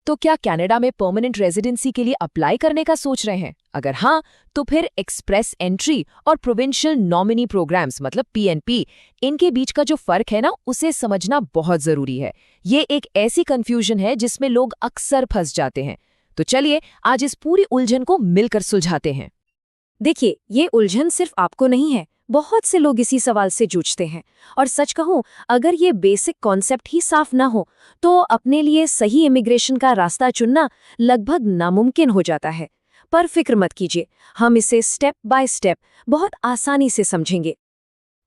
तो क्या कनाडा में परमानेंट रेजिडेंसी के लिए अप्लाई करने का सोच रहे हैं? अगर हाँ, तो फिर एक्सप्रेस एंट्री और प्रोविंशियल नॉमिनी प्रोग्राम्स मतलब पीएनपी, इनके बीच का जो फर्क है ना, उसे समझना बहुत जरूरी है। ये एक ऐसी कंफ्यूजन है जिसमें लोग अक्सर फंस जाते हैं। तो चलिए आज इस पूरी उलझन को मिलकर सुलझाते हैं। देखिए, ये उलझन सिर्फ आपको नहीं है, बहुत से लोग इसी सवाल से जूझते हैं। और सच कहूं, अगर ये बेसिक कॉन्सेप्ट ही साफ ना हो तो अपने लिए सही इमिग्रेशन का रास्ता चुनना लगभग नामुमकिन हो जाता है। पर फिक्र मत कीजिए, हम इसे स्टेप बाय स्टेप बहुत आसानी से समझेंगे।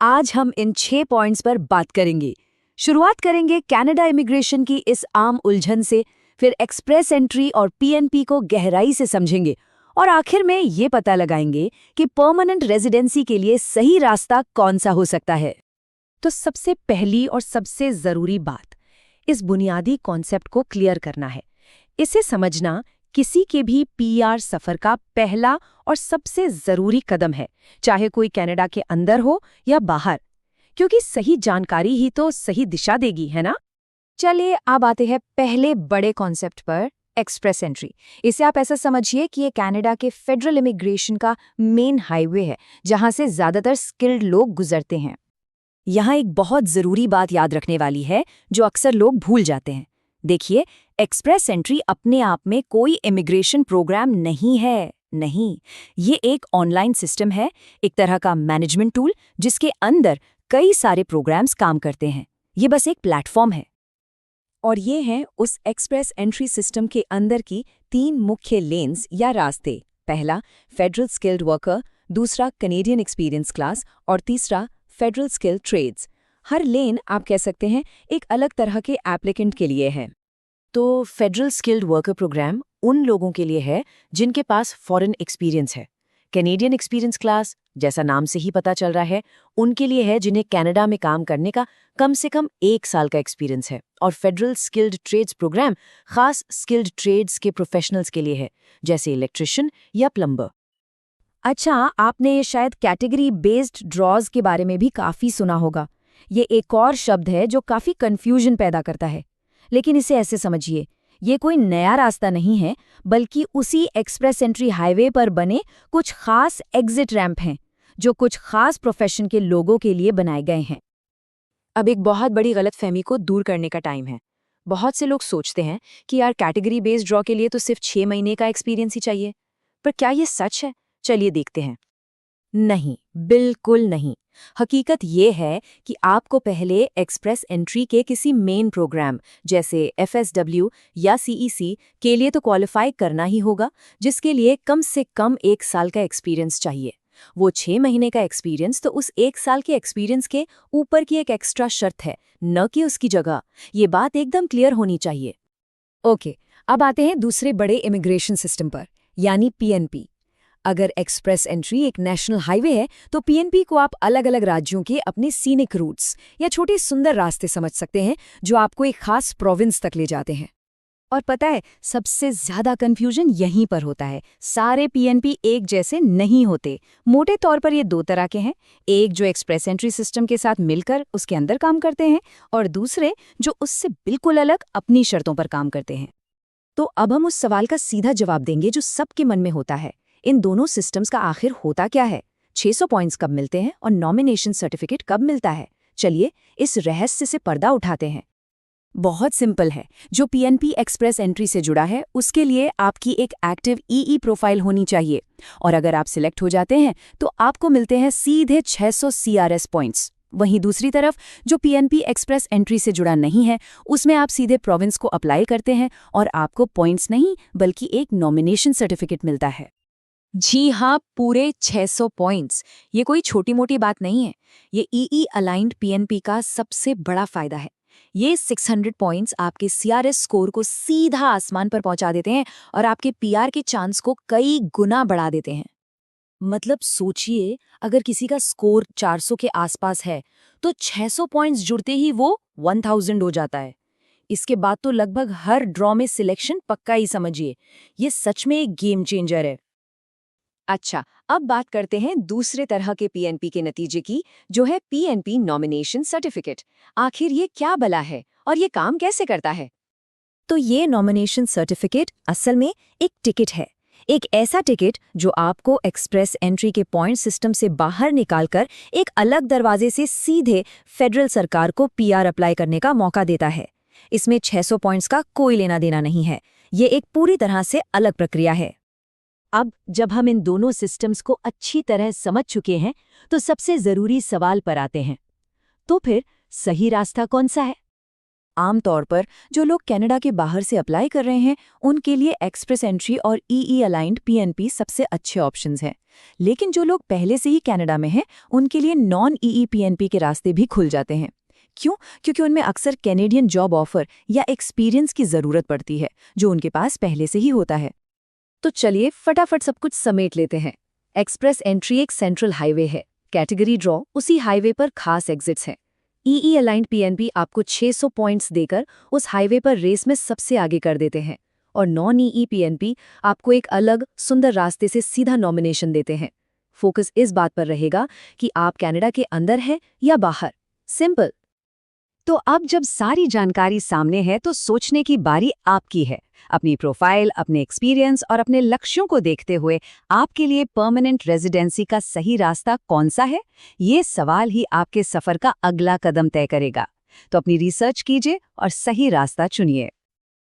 आज हम इन 6 पॉइंट्स पर बात करेंगे। शुरुआत करेंगे कनाडा इमिग्रेशन की इस आम उलझन से, फिर एक्सप्रेस एंट्री और पीएनपी को गहराई से समझेंगे और आखिर में ये पता लगाएंगे कि परमानेंट रेजिडेंसी के लिए सही रास्ता कौन सा हो सकता है। तो सबसे पहली और सबसे जरूरी बात, इस बुनियादी कॉन्सेप्ट को क्लियर करना है। इसे समझना किसी के भी पीआर सफर का पहला और सबसे जरूरी कदम है, चाहे कोई कनाडा के अंदर हो या बाहर, क्योंकि सही जानकारी ही तो सही दिशा देगी, है ना? चलिए अब आते हैं पहले बड़े कॉन्सेप्ट पर, एक्सप्रेस एंट्री। इसे आप ऐसा समझिए कि ये कनाडा के फेडरल इमिग्रेशन का मेन हाईवे है, जहां से ज्यादातर स्किल्ड लोग गुजरते हैं। यहाँ एक बहुत जरूरी बात याद रखने वाली है जो अक्सर लोग भूल जाते हैं। देखिए, एक्सप्रेस एंट्री अपने आप में कोई इमिग्रेशन प्रोग्राम नहीं है। नहीं, ये एक ऑनलाइन सिस्टम है, एक तरह का मैनेजमेंट टूल जिसके अंदर कई सारे प्रोग्राम्स काम करते हैं। ये बस एक प्लेटफॉर्म है। और ये हैं उस एक्सप्रेस एंट्री सिस्टम के अंदर की 3 मुख्य लेन्स या रास्ते। पहला फेडरल स्किल्ड वर्कर, दूसरा कनेडियन एक्सपीरियंस क्लास और तीसरा फेडरल स्किल्ड ट्रेड्स। हर लेन आप कह सकते हैं एक अलग तरह के एप्लीकेंट के लिए है। तो फेडरल स्किल्ड वर्कर प्रोग्राम उन लोगों के लिए है जिनके पास फॉरेन एक्सपीरियंस है। कैनेडियन एक्सपीरियंस क्लास, जैसा नाम से ही पता चल रहा है, उनके लिए है जिन्हें कनाडा में काम करने का कम से कम 1 साल का एक्सपीरियंस है। और फेडरल स्किल्ड ट्रेड्स प्रोग्राम खास स्किल्ड ट्रेड्स के प्रोफेशनल्स के लिए है, जैसे इलेक्ट्रिशियन या प्लम्बर। अच्छा, आपने शायद कैटेगरी बेस्ड ड्रॉज के बारे में भी काफ़ी सुना होगा। ये एक और शब्द है जो काफ़ी कन्फ्यूजन पैदा करता है। लेकिन इसे ऐसे समझिए, ये कोई नया रास्ता नहीं है, बल्कि उसी एक्सप्रेस एंट्री हाईवे पर बने कुछ खास एग्जिट रैंप हैं, जो कुछ खास प्रोफेशन के लोगों के लिए बनाए गए हैं। अब एक बहुत बड़ी गलतफहमी को दूर करने का टाइम है। बहुत से लोग सोचते हैं कि यार कैटेगरी बेस्ड ड्रॉ के लिए तो सिर्फ 6 महीने का एक्सपीरियंस ही चाहिए। पर क्या ये सच है? चलिए देखते हैं। नहीं, बिल्कुल नहीं। हकीकत ये है कि आपको पहले एक्सप्रेस एंट्री के किसी मेन प्रोग्राम जैसे एफएसडब्ल्यू या सीईसी के लिए तो क्वालिफाई करना ही होगा, जिसके लिए कम से कम 1 साल का एक्सपीरियंस चाहिए। वो 6 महीने का एक्सपीरियंस तो उस 1 साल के एक्सपीरियंस के ऊपर की एक एक्स्ट्रा शर्त है, न कि उसकी जगह। ये बात एकदम क्लियर होनी चाहिए। ओके, अब आते हैं दूसरे बड़े इमिग्रेशन सिस्टम पर, यानी पीएनपी। अगर एक्सप्रेस एंट्री एक नेशनल हाईवे है, तो पीएनपी को आप अलग अलग राज्यों के अपने सीनिक रूट्स या छोटे सुंदर रास्ते समझ सकते हैं, जो आपको एक खास प्रोविंस तक ले जाते हैं। और पता है, सबसे ज्यादा कंफ्यूजन यहीं पर होता है। सारे पीएनपी एक जैसे नहीं होते। मोटे तौर पर ये 2 तरह के हैं, एक जो एक्सप्रेस एंट्री सिस्टम के साथ मिलकर उसके अंदर काम करते हैं, और दूसरे जो उससे बिल्कुल अलग अपनी शर्तों पर काम करते हैं। तो अब हम उस सवाल का सीधा जवाब देंगे जो सबके मन में होता है, इन दोनों सिस्टम्स का आखिर होता क्या है? 600 पॉइंट्स कब मिलते हैं और नॉमिनेशन सर्टिफिकेट कब मिलता है? चलिए इस रहस्य से पर्दा उठाते हैं। बहुत सिंपल है। जो पीएनपी एक्सप्रेस एंट्री से जुड़ा है, उसके लिए आपकी एक एक्टिव ईई प्रोफाइल होनी चाहिए, और अगर आप सिलेक्ट हो जाते हैं तो आपको मिलते हैं सीधे 600 सीआरएस पॉइंट्स। वहीं दूसरी तरफ जो पीएनपी एक्सप्रेस एंट्री से जुड़ा नहीं है, उसमें आप सीधे प्रोविंस को अप्लाई करते हैं और आपको पॉइंट्स नहीं बल्कि एक नॉमिनेशन सर्टिफिकेट मिलता है। जी हाँ, पूरे 600 पॉइंट्स। ये कोई छोटी मोटी बात नहीं है। ये ईई अलाइंड पीएनपी का सबसे बड़ा फायदा है। ये 600 पॉइंट्स आपके सीआरएस स्कोर को सीधा आसमान पर पहुंचा देते हैं और आपके पीआर के चांस को कई गुना बढ़ा देते हैं। मतलब सोचिए, अगर किसी का स्कोर 400 के आसपास है तो 600 पॉइंट्स जुड़ते ही वो 1000 हो जाता है। इसके बाद तो लगभग हर ड्रॉ में सिलेक्शन पक्का ही समझिए। ये सच में एक गेम चेंजर है। अच्छा, अब बात करते हैं दूसरे तरह के पीएनपी के नतीजे की, जो है पीएनपी नॉमिनेशन सर्टिफिकेट। आखिर ये क्या बला है और ये काम कैसे करता है? तो ये नॉमिनेशन सर्टिफिकेट असल में एक टिकट है, एक ऐसा टिकट जो आपको एक्सप्रेस एंट्री के पॉइंट सिस्टम से बाहर निकालकर एक अलग दरवाजे से सीधे फेडरल सरकार को पीआर अप्लाई करने का मौका देता है। इसमें 600 पॉइंट्स का कोई लेना देना नहीं है, ये एक पूरी तरह से अलग प्रक्रिया है। अब जब हम इन दोनों सिस्टम्स को अच्छी तरह समझ चुके हैं तो सबसे ज़रूरी सवाल पर आते हैं, तो फिर सही रास्ता कौन सा है? आमतौर पर जो लोग कनाडा के बाहर से अप्लाई कर रहे हैं उनके लिए एक्सप्रेस एंट्री और ईई अलाइंड पीएनपी सबसे अच्छे ऑप्शंस हैं। लेकिन जो लोग पहले से ही कनाडा में हैं उनके लिए नॉन ईई पीएनपी के रास्ते भी खुल जाते हैं। क्यों? क्योंकि उनमें अक्सर कैनेडियन जॉब ऑफर या एक्सपीरियंस की ज़रूरत पड़ती है जो उनके पास पहले से ही होता है। तो चलिए फटाफट सब कुछ समेट लेते हैं। एक्सप्रेस एंट्री एक सेंट्रल हाईवे है, कैटेगरी ड्रॉ उसी हाईवे पर खास एग्जिट्स हैं। ईई अलाइंड पीएनपी आपको 600 पॉइंट्स देकर उस हाईवे पर रेस में सबसे आगे कर देते हैं, और नॉन ईई पीएनपी आपको एक अलग सुंदर रास्ते से सीधा नॉमिनेशन देते हैं। फोकस इस बात पर रहेगा कि आप कनाडा के अंदर हैं या बाहर। सिंपल। तो अब जब सारी जानकारी सामने है तो सोचने की बारी आपकी है। अपनी प्रोफाइल, अपने एक्सपीरियंस और अपने लक्ष्यों को देखते हुए आपके लिए परमानेंट रेजिडेंसी का सही रास्ता कौन सा है? ये सवाल ही आपके सफर का अगला कदम तय करेगा। तो अपनी रिसर्च कीजिए और सही रास्ता चुनिए।